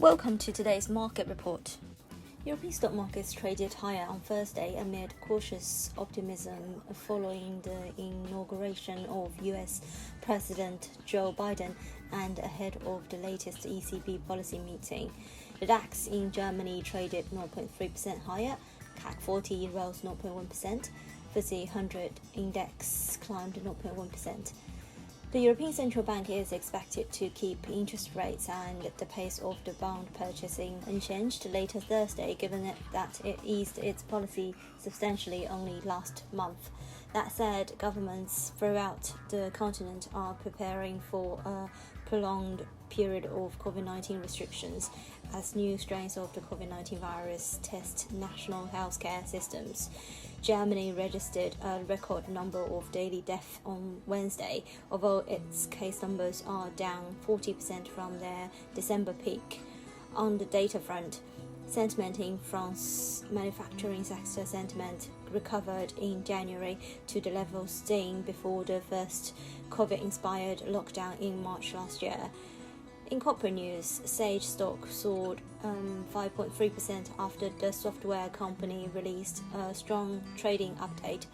Welcome to today's market report. European stock markets traded higher on Thursday amid cautious optimism following the inauguration of US President Joe Biden and ahead of the latest ECB policy meeting. The DAX in Germany traded 0.3% higher, CAC 40 rose 0.1%, FTSE 100 index climbed 0.1%. The European Central Bank is expected to keep interest rates and the pace of the bond purchasing unchanged later Thursday, given that it eased its policy substantially only last month. That said, governments throughout the continent are preparing for a prolonged period of COVID-19 restrictions as new strains of the COVID-19 virus test national healthcare systems. Germany registered a record number of daily deaths on Wednesday, although its case numbers are down 40% from their December peak. On the data front, sentiment in France's manufacturing sector sentiment recovered in January to the level seen before the first COVID-inspired lockdown in March last year. In corporate news, Sage stock soared 5.3% after the software company released a strong trading update.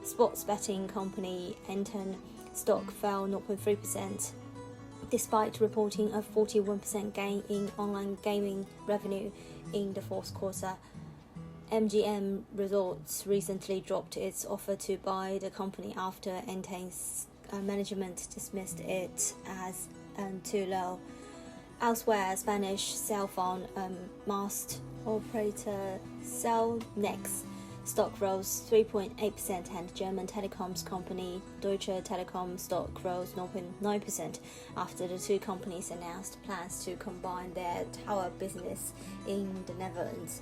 Sports betting company Entain stock fell 0.3%, despite reporting a 41% gain in online gaming revenue in the fourth quarter. MGM Resorts recently dropped its offer to buy the company after Entain's management dismissed it as too low. Elsewhere, Spanish cellphone mast operator Cellnex stock rose 3.8% and German telecoms company Deutsche Telekom stock rose 0.9% after the two companies announced plans to combine their tower business in the Netherlands.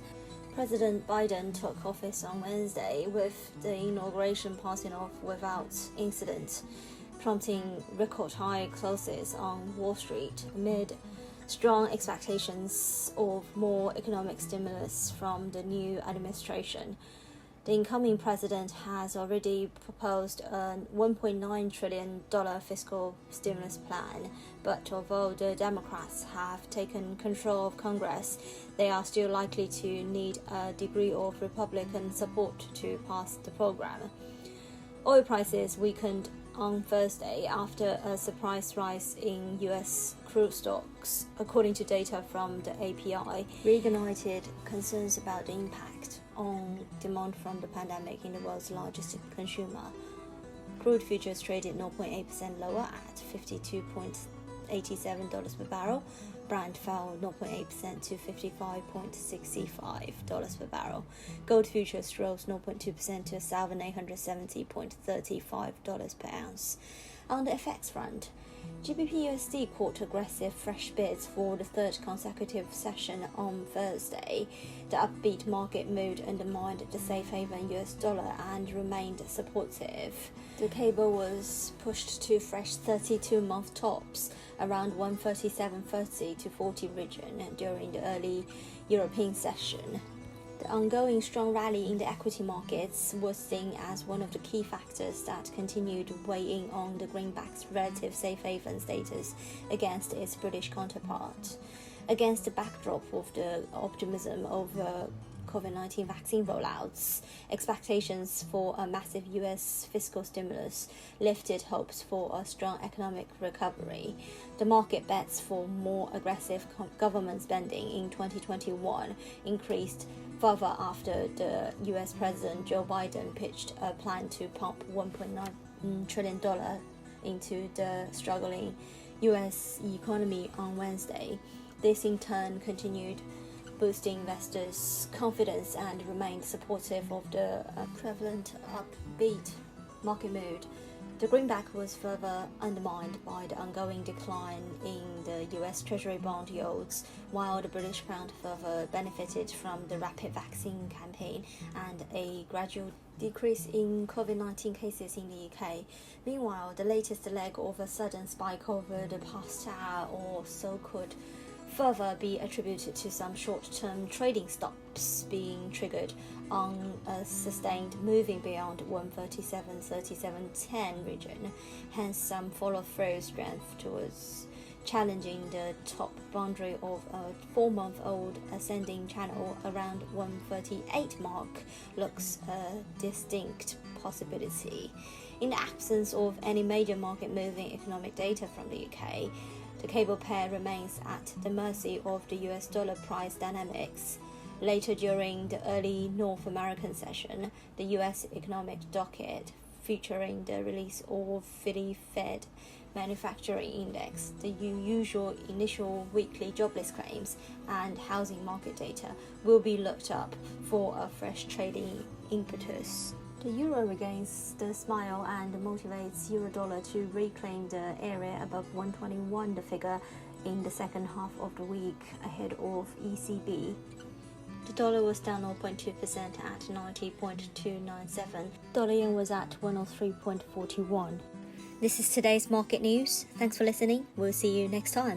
President Biden took office on Wednesday, with the inauguration passing off without incident, prompting record-high closes on Wall Street amid strong expectations of more economic stimulus from the new administration. The incoming president has already proposed a $1.9 trillion fiscal stimulus plan, but although the Democrats have taken control of Congress, they are still likely to need a degree of Republican support to pass the program. Oil prices weakened on Thursday after a surprise rise in US crude stocks, according to data from the API, reignited concerns about the impact on demand from the pandemic in the world's largest consumer. Crude futures traded 0.8% lower at $52.87 per barrel. Brent fell 0.8% to $55.65 per barrel. Gold futures rose 0.2% to $1,870.35 per ounce. On the FX front, GBP/USD caught aggressive fresh bids for the third consecutive session on Thursday. The upbeat market mood undermined the safe haven US dollar and remained supportive. The cable was pushed to fresh 32-month tops around 137.30 to 40 region during the early European session. The ongoing strong rally in the equity markets was seen as one of the key factors that continued weighing on the greenback's relative safe haven status against its British counterpart. Against the backdrop of the optimism over COVID-19 vaccine rollouts, expectations for a massive US fiscal stimulus lifted hopes for a strong economic recovery. The market bets for more aggressive government spending in 2021 increased further after the US President Joe Biden pitched a plan to pump $1.9 trillion into the struggling US economy on Wednesday. This in turn continued boosting investors' confidence and remained supportive of the prevalent upbeat market mood. The greenback was further undermined by the ongoing decline in the US Treasury bond yields, while the British pound further benefited from the rapid vaccine campaign and a gradual decrease in COVID-19 cases in the UK. Meanwhile, the latest leg of a sudden spike over the past hour or so could further be attributed to some short-term trading stops being triggered on a sustained moving beyond 137.37.10 region, hence some follow-through strength towards challenging the top boundary of a 4-month-old ascending channel around 138 mark looks a distinct possibility. In the absence of any major market-moving economic data from the UK, the cable pair remains at the mercy of the US dollar price dynamics. Later during the early North American session, the US economic docket, featuring the release of Philly Fed Manufacturing Index, the usual initial weekly jobless claims, and housing market data, will be looked up for a fresh trading impetus. The euro regains the smile and motivates euro-dollar to reclaim the area above 121, the figure in the second half of the week ahead of ECB. The dollar was down 0.2% at 90.297. Dollar yen was at 103.41. This is today's market news. Thanks for listening. We'll see you next time.